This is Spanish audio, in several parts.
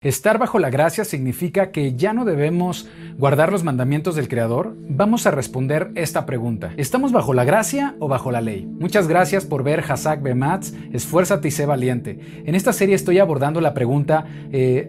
¿Estar bajo la gracia significa que ya no debemos guardar los mandamientos del Creador? Vamos a responder esta pregunta. ¿Estamos bajo la gracia o bajo la ley? Muchas gracias por ver Hazak Bematz, esfuérzate y sé valiente. En esta serie estoy abordando la pregunta,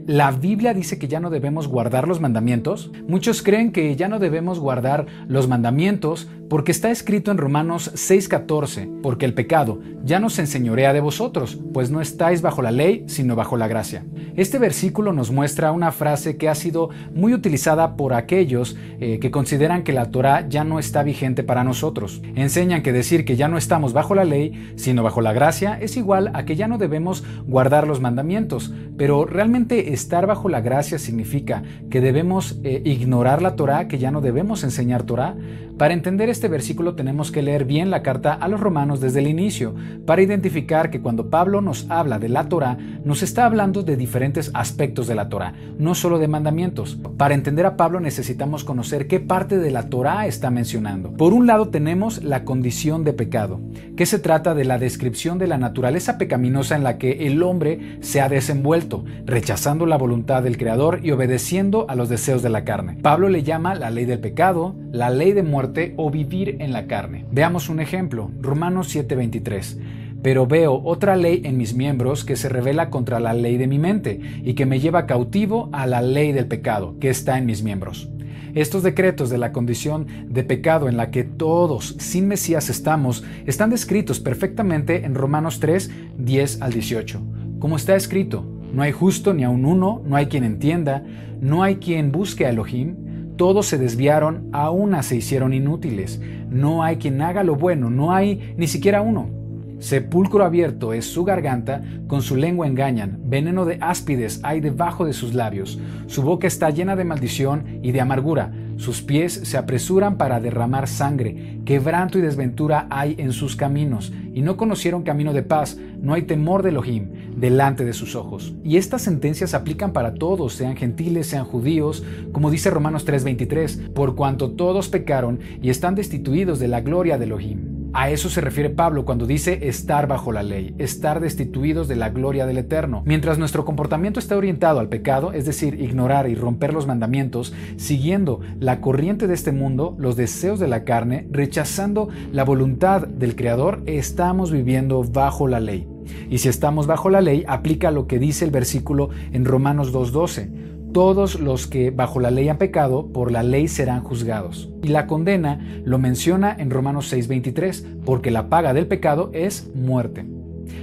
¿la Biblia dice que ya no debemos guardar los mandamientos? Muchos creen que ya no debemos guardar los mandamientos porque está escrito en Romanos 6:14, porque el pecado ya no se enseñorea de vosotros, pues no estáis bajo la ley, sino bajo la gracia. Este versículo nos muestra una frase que ha sido muy utilizada por aquellos que consideran que la Torá ya no está vigente para nosotros. Enseñan que decir que ya no estamos bajo la ley, sino bajo la gracia, es igual a que ya no debemos guardar los mandamientos, pero realmente estar bajo la gracia significa que debemos ignorar la Torá, que ya no debemos enseñar Torá. Para entender este versículo tenemos que leer bien la carta a los romanos desde el inicio, para identificar que cuando Pablo nos habla de la Torá, nos está hablando de diferentes aspectos de la Torá, no solo de mandamientos. Para entender a Pablo necesitamos conocer qué parte de la Torá está mencionando. Por un lado tenemos la condición de pecado, que se trata de la descripción de la naturaleza pecaminosa en la que el hombre se ha desenvuelto, rechazando la voluntad del Creador y obedeciendo a los deseos de la carne. Pablo le llama la ley del pecado, la ley de muerte o vivir en la carne. Veamos un ejemplo, Romanos 7:23. Pero veo otra ley en mis miembros que se revela contra la ley de mi mente y que me lleva cautivo a la ley del pecado que está en mis miembros. Estos decretos de la condición de pecado en la que todos sin Mesías están descritos perfectamente en Romanos 3:10-18. Como está escrito, no hay justo ni aun uno, no hay quien entienda, no hay quien busque a Elohim. Todos se desviaron, a una se hicieron inútiles. No hay quien haga lo bueno, no hay ni siquiera uno. Sepulcro abierto es su garganta, con su lengua engañan. Veneno de áspides hay debajo de sus labios. Su boca está llena de maldición y de amargura. Sus pies se apresuran para derramar sangre. Quebranto y desventura hay en sus caminos. Y no conocieron camino de paz. No hay temor de Elohim delante de sus ojos. Y estas sentencias aplican para todos, sean gentiles, sean judíos, como dice Romanos 3:23, por cuanto todos pecaron y están destituidos de la gloria de Elohim. A eso se refiere Pablo cuando dice estar bajo la ley, estar destituidos de la gloria del Eterno. Mientras nuestro comportamiento está orientado al pecado, es decir, ignorar y romper los mandamientos, siguiendo la corriente de este mundo, los deseos de la carne, rechazando la voluntad del Creador, estamos viviendo bajo la ley. Y si estamos bajo la ley, aplica lo que dice el versículo en Romanos 2:12. Todos los que bajo la ley han pecado, por la ley serán juzgados. Y la condena lo menciona en Romanos 6:23, porque la paga del pecado es muerte.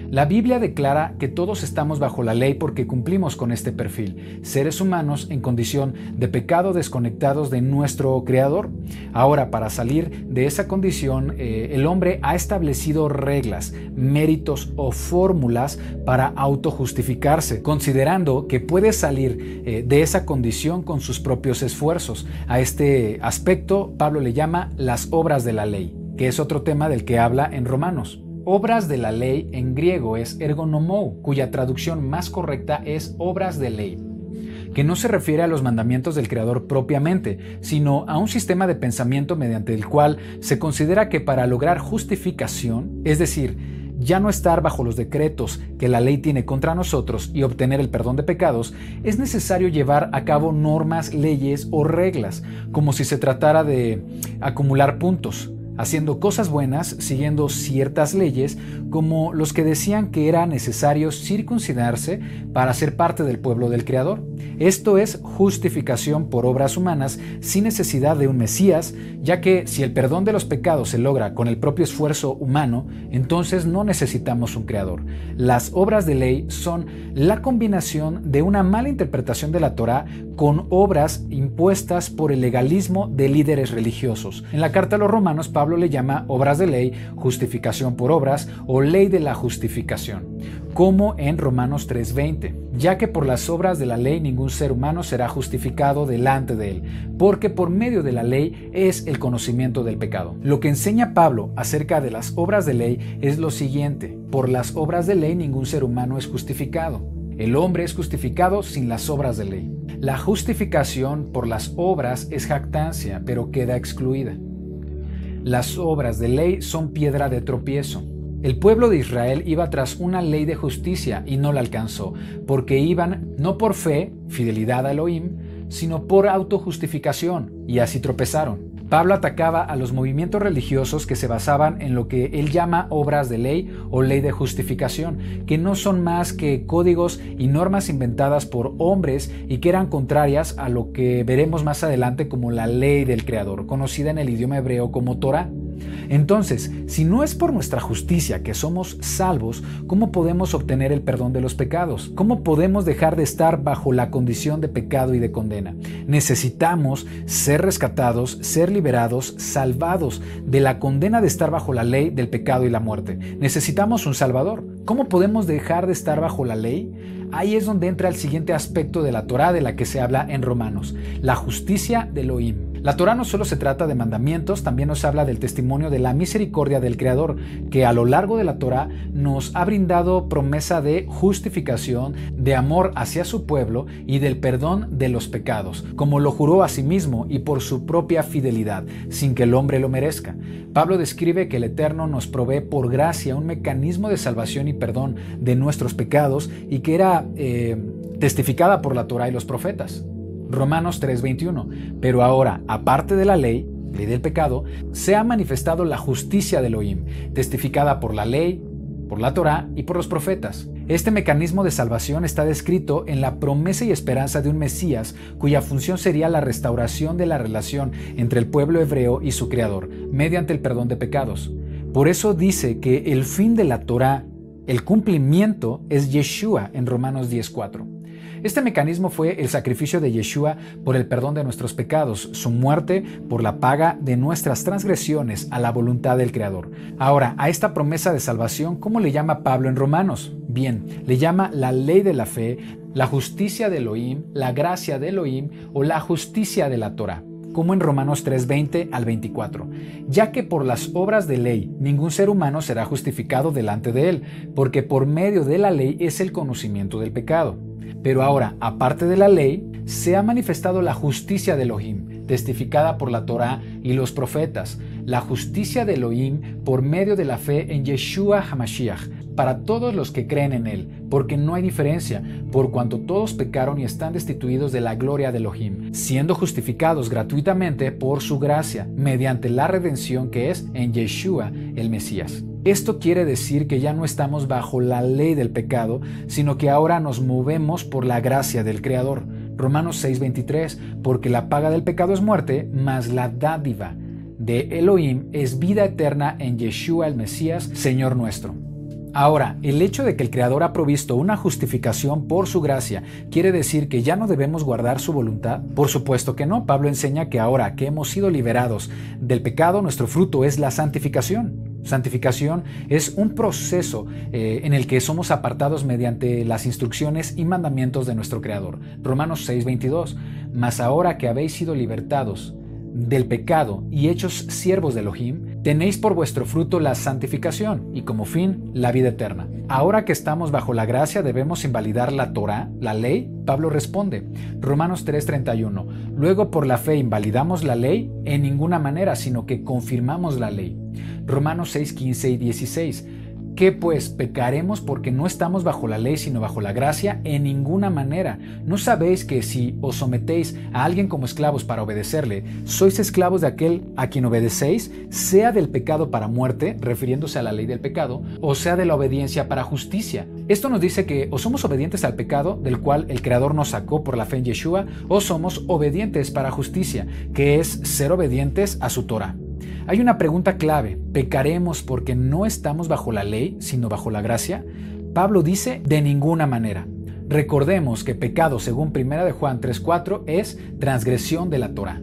La Biblia declara que todos estamos bajo la ley porque cumplimos con este perfil, seres humanos en condición de pecado desconectados de nuestro Creador. Ahora, para salir de esa condición, el hombre ha establecido reglas, méritos o fórmulas para autojustificarse, considerando que puede salir de esa condición con sus propios esfuerzos. A este aspecto Pablo le llama las obras de la ley, que es otro tema del que habla en Romanos. Obras de la ley en griego es ergonomou, cuya traducción más correcta es obras de ley, que no se refiere a los mandamientos del Creador propiamente, sino a un sistema de pensamiento mediante el cual se considera que para lograr justificación, es decir, ya no estar bajo los decretos que la ley tiene contra nosotros y obtener el perdón de pecados, es necesario llevar a cabo normas, leyes o reglas, como si se tratara de acumular puntos, haciendo cosas buenas, siguiendo ciertas leyes, como los que decían que era necesario circuncidarse para ser parte del pueblo del Creador. Esto es justificación por obras humanas sin necesidad de un Mesías, ya que si el perdón de los pecados se logra con el propio esfuerzo humano, entonces no necesitamos un Creador. Las obras de ley son la combinación de una mala interpretación de la Torá con obras impuestas por el legalismo de líderes religiosos. En la carta a los Romanos, Pablo le llama obras de ley, justificación por obras o ley de la justificación, como en Romanos 3:20, ya que por las obras de la ley ningún ser humano será justificado delante de él, porque por medio de la ley es el conocimiento del pecado. Lo que enseña Pablo acerca de las obras de ley es lo siguiente: por las obras de ley ningún ser humano es justificado. El hombre es justificado sin las obras de ley. La justificación por las obras es jactancia, pero queda excluida. Las obras de ley son piedra de tropiezo. El pueblo de Israel iba tras una ley de justicia y no la alcanzó, porque iban no por fe, fidelidad a Elohim, sino por autojustificación, y así tropezaron. Pablo atacaba a los movimientos religiosos que se basaban en lo que él llama obras de ley o ley de justificación, que no son más que códigos y normas inventadas por hombres y que eran contrarias a lo que veremos más adelante como la ley del Creador, conocida en el idioma hebreo como Torah. Entonces, si no es por nuestra justicia que somos salvos, ¿cómo podemos obtener el perdón de los pecados? ¿Cómo podemos dejar de estar bajo la condición de pecado y de condena? Necesitamos ser rescatados, ser liberados, salvados de la condena de estar bajo la ley del pecado y la muerte. Necesitamos un Salvador. ¿Cómo podemos dejar de estar bajo la ley? Ahí es donde entra el siguiente aspecto de la Torá de la que se habla en Romanos, la justicia de Elohim. La Torá no solo se trata de mandamientos, también nos habla del testimonio de la misericordia del Creador, que a lo largo de la Torá nos ha brindado promesa de justificación, de amor hacia su pueblo y del perdón de los pecados, como lo juró a sí mismo y por su propia fidelidad, sin que el hombre lo merezca. Pablo describe que el Eterno nos provee por gracia un mecanismo de salvación y perdón de nuestros pecados y que era testificada por la Torá y los profetas. Romanos 3:21. Pero ahora, aparte de la ley del pecado, se ha manifestado la justicia de Elohim, testificada por la ley, por la Torá y por los profetas. Este mecanismo de salvación está descrito en la promesa y esperanza de un Mesías, cuya función sería la restauración de la relación entre el pueblo hebreo y su Creador, mediante el perdón de pecados. Por eso dice que el fin de la Torá, el cumplimiento, es Yeshua en Romanos 10:4. Este mecanismo fue el sacrificio de Yeshua por el perdón de nuestros pecados, su muerte por la paga de nuestras transgresiones a la voluntad del Creador. Ahora, a esta promesa de salvación, ¿cómo le llama Pablo en Romanos? Bien, le llama la ley de la fe, la justicia de Elohim, la gracia de Elohim o la justicia de la Torá, como en Romanos 3:20 al 24, ya que por las obras de ley ningún ser humano será justificado delante de él, porque por medio de la ley es el conocimiento del pecado. Pero ahora, aparte de la ley, se ha manifestado la justicia de Elohim, testificada por la Torá y los profetas, la justicia de Elohim por medio de la fe en Yeshua HaMashiach, para todos los que creen en él, porque no hay diferencia, por cuanto todos pecaron y están destituidos de la gloria de Elohim, siendo justificados gratuitamente por su gracia, mediante la redención que es en Yeshua el Mesías. Esto quiere decir que ya no estamos bajo la ley del pecado, sino que ahora nos movemos por la gracia del Creador. Romanos 6:23, porque la paga del pecado es muerte, mas la dádiva de Elohim es vida eterna en Yeshua el Mesías, Señor nuestro. Ahora, el hecho de que el Creador ha provisto una justificación por su gracia, ¿quiere decir que ya no debemos guardar su voluntad? Por supuesto que no. Pablo enseña que ahora que hemos sido liberados del pecado, nuestro fruto es la santificación. Santificación es un proceso en el que somos apartados mediante las instrucciones y mandamientos de nuestro Creador. Romanos 6:22. Mas ahora que habéis sido libertados del pecado y hechos siervos de Elohim, tenéis por vuestro fruto la santificación y como fin la vida eterna. Ahora que estamos bajo la gracia, ¿debemos invalidar la Torá, la ley? Pablo responde, Romanos 3:31, luego por la fe invalidamos la ley en ninguna manera, sino que confirmamos la ley. Romanos 6:15 y 16, ¿qué pues? ¿Pecaremos porque no estamos bajo la ley sino bajo la gracia? En ninguna manera. ¿No sabéis que si os sometéis a alguien como esclavos para obedecerle, sois esclavos de aquel a quien obedecéis, sea del pecado para muerte, refiriéndose a la ley del pecado, o sea de la obediencia para justicia? Esto nos dice que o somos obedientes al pecado, del cual el Creador nos sacó por la fe en Yeshua, o somos obedientes para justicia, que es ser obedientes a su Torah. Hay una pregunta clave, ¿pecaremos porque no estamos bajo la ley, sino bajo la gracia? Pablo dice, de ninguna manera. Recordemos que pecado, según 1 de Juan 3:4, es transgresión de la Torá.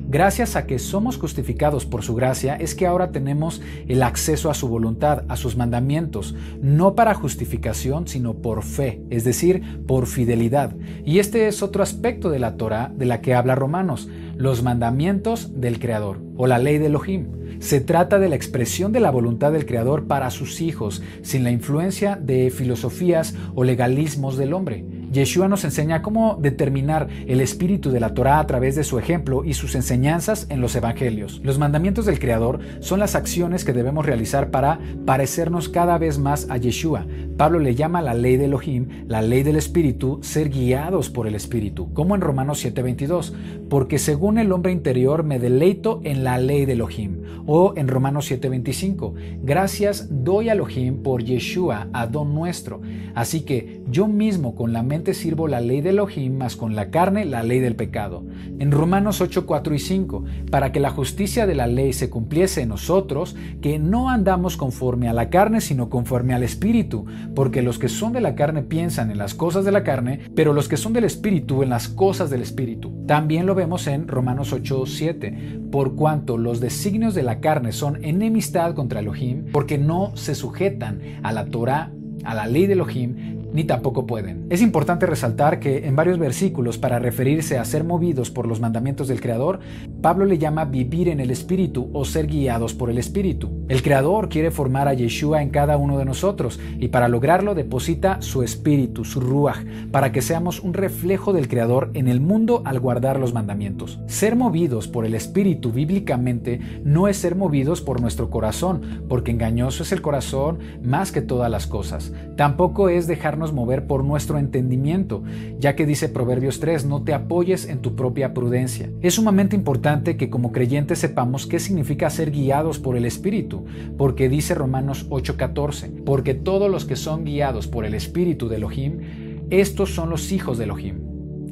Gracias a que somos justificados por su gracia, es que ahora tenemos el acceso a su voluntad, a sus mandamientos, no para justificación, sino por fe, es decir, por fidelidad. Y este es otro aspecto de la Torá de la que habla Romanos, los mandamientos del Creador, o la ley de Elohim. Se trata de la expresión de la voluntad del Creador para sus hijos, sin la influencia de filosofías o legalismos del hombre. Yeshua nos enseña cómo determinar el espíritu de la Torá a través de su ejemplo y sus enseñanzas en los evangelios. Los mandamientos del Creador son las acciones que debemos realizar para parecernos cada vez más a Yeshua. Pablo le llama la ley de Elohim, la ley del espíritu, ser guiados por el espíritu, como en Romanos 7:22, porque según el hombre interior me deleito en la ley de Elohim, o en Romanos 7:25, gracias doy a Elohim por Yeshua, Adón nuestro. Así que yo mismo con la mente sirvo la ley de Elohim, mas con la carne la ley del pecado. En Romanos 8:4 y 5, para que la justicia de la ley se cumpliese en nosotros, que no andamos conforme a la carne, sino conforme al espíritu, porque los que son de la carne piensan en las cosas de la carne, pero los que son del espíritu en las cosas del espíritu. También lo vemos en Romanos 8:7, por cuanto los designios de la carne son enemistad contra Elohim, porque no se sujetan a la Torá, a la ley de Elohim, ni tampoco pueden. Es importante resaltar que en varios versículos, para referirse a ser movidos por los mandamientos del Creador, Pablo le llama vivir en el Espíritu o ser guiados por el Espíritu. El Creador quiere formar a Yeshua en cada uno de nosotros y para lograrlo deposita su Espíritu, su Ruach, para que seamos un reflejo del Creador en el mundo al guardar los mandamientos. Ser movidos por el Espíritu bíblicamente no es ser movidos por nuestro corazón, porque engañoso es el corazón más que todas las cosas. Tampoco es dejarnos mover por nuestro entendimiento, ya que dice Proverbios 3, no te apoyes en tu propia prudencia. Es sumamente importante que como creyentes sepamos qué significa ser guiados por el Espíritu, porque dice Romanos 8:14, porque todos los que son guiados por el Espíritu de Elohim, estos son los hijos de Elohim.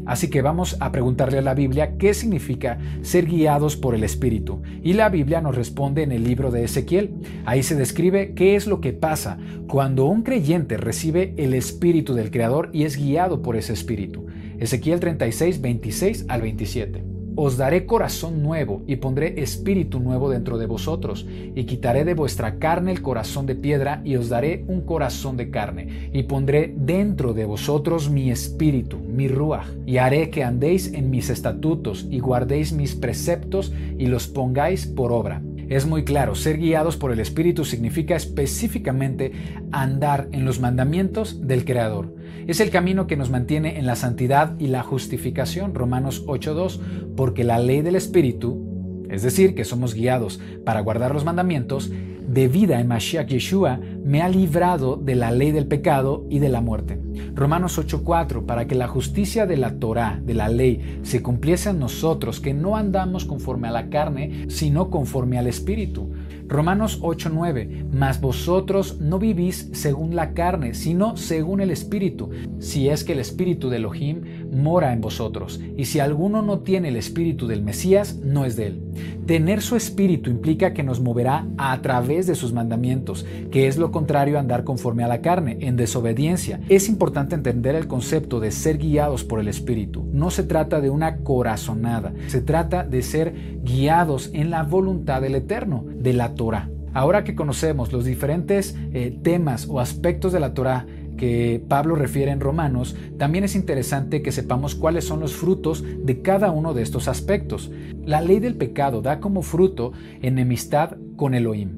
Así que vamos a preguntarle a la Biblia qué significa ser guiados por el Espíritu. Y la Biblia nos responde en el libro de Ezequiel. Ahí se describe qué es lo que pasa cuando un creyente recibe el Espíritu del Creador y es guiado por ese Espíritu. Ezequiel 36, 26 al 27. Os daré corazón nuevo y pondré espíritu nuevo dentro de vosotros, y quitaré de vuestra carne el corazón de piedra y os daré un corazón de carne, y pondré dentro de vosotros mi espíritu, mi ruach, y haré que andéis en mis estatutos y guardéis mis preceptos y los pongáis por obra. Es muy claro, ser guiados por el Espíritu significa específicamente andar en los mandamientos del Creador. Es el camino que nos mantiene en la santidad y la justificación, Romanos 8:2, porque la ley del Espíritu, es decir, que somos guiados para guardar los mandamientos, de vida en Mashiach Yeshua, me ha librado de la ley del pecado y de la muerte. Romanos 8:4, para que la justicia de la Torá, de la ley, se cumpliese en nosotros, que no andamos conforme a la carne, sino conforme al Espíritu. Romanos 8:9, mas vosotros no vivís según la carne, sino según el Espíritu, si es que el Espíritu de Elohim mora en vosotros, y si alguno no tiene el Espíritu del Mesías, no es de él. Tener su Espíritu implica que nos moverá a través de sus mandamientos, que es lo contrario a andar conforme a la carne, en desobediencia. Es importante entender el concepto de ser guiados por el Espíritu. No se trata de una corazonada, se trata de ser guiados en la voluntad del Eterno, de la Torá. Ahora que conocemos los diferentes temas o aspectos de la Torá que Pablo refiere en Romanos, también es interesante que sepamos cuáles son los frutos de cada uno de estos aspectos. La ley del pecado da como fruto enemistad con Elohim,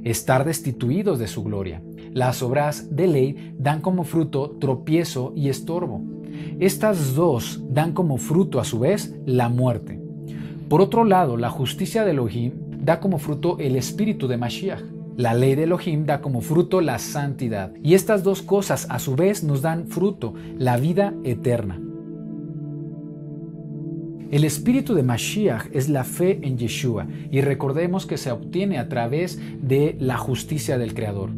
estar destituidos de su gloria. Las obras de ley dan como fruto tropiezo y estorbo. Estas dos dan como fruto a su vez la muerte. Por otro lado, la justicia de Elohim da como fruto el espíritu de Mashiach. La ley de Elohim da como fruto la santidad. Y estas dos cosas a su vez nos dan fruto, la vida eterna. El espíritu de Mashiach es la fe en Yeshua y recordemos que se obtiene a través de la justicia del Creador.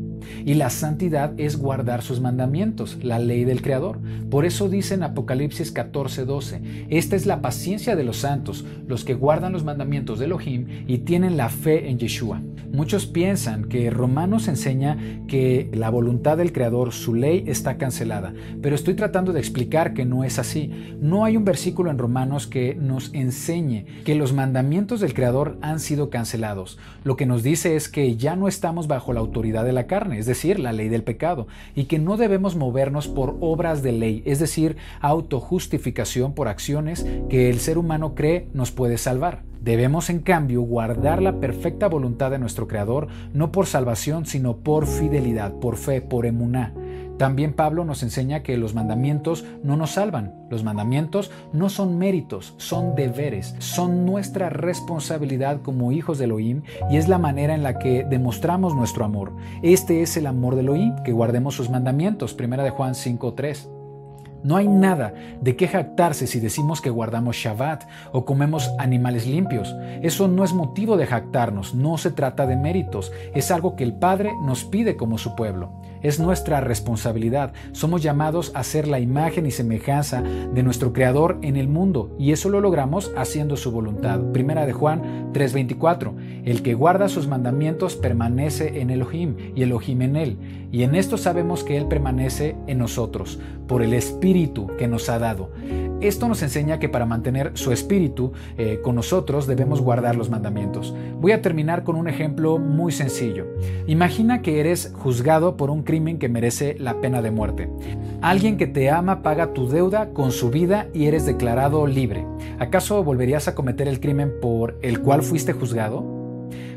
Y la santidad es guardar sus mandamientos, la ley del Creador. Por eso dice en Apocalipsis 14:12, esta es la paciencia de los santos, los que guardan los mandamientos de Elohim y tienen la fe en Yeshua. Muchos piensan que Romanos enseña que la voluntad del Creador, su ley, está cancelada, pero estoy tratando de explicar que no es así. No hay un versículo en Romanos que nos enseñe que los mandamientos del Creador han sido cancelados. Lo que nos dice es que ya no estamos bajo la autoridad de la carne, es decir, la ley del pecado, y que no debemos movernos por obras de ley, es decir, autojustificación por acciones que el ser humano cree nos puede salvar. Debemos, en cambio, guardar la perfecta voluntad de nuestro Creador, no por salvación, sino por fidelidad, por fe, por emuná. También Pablo nos enseña que los mandamientos no nos salvan. Los mandamientos no son méritos, son deberes, son nuestra responsabilidad como hijos de Elohim y es la manera en la que demostramos nuestro amor. Este es el amor de Elohim, que guardemos sus mandamientos. 1 de Juan 5:3. No hay nada de qué jactarse si decimos que guardamos Shabbat o comemos animales limpios. Eso no es motivo de jactarnos, no se trata de méritos, es algo que el Padre nos pide como su pueblo. Es nuestra responsabilidad, somos llamados a ser la imagen y semejanza de nuestro Creador en el mundo y eso lo logramos haciendo su voluntad. 1 de Juan 3:24. El que guarda sus mandamientos permanece en Elohim y Elohim en él, y en esto sabemos que Él permanece en nosotros, por el Espíritu que nos ha dado. Esto nos enseña que para mantener su Espíritu con nosotros debemos guardar los mandamientos. Voy a terminar con un ejemplo muy sencillo. Imagina que eres juzgado por un crimen que merece la pena de muerte. Alguien que te ama paga tu deuda con su vida y eres declarado libre. ¿Acaso volverías a cometer el crimen por el cual fuiste juzgado?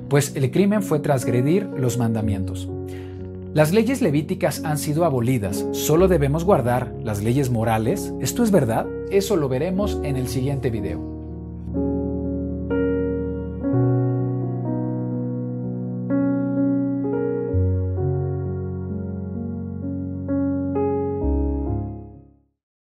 Pues el crimen fue transgredir los mandamientos. Las leyes levíticas han sido abolidas, solo debemos guardar las leyes morales. ¿Esto es verdad? Eso lo veremos en el siguiente video.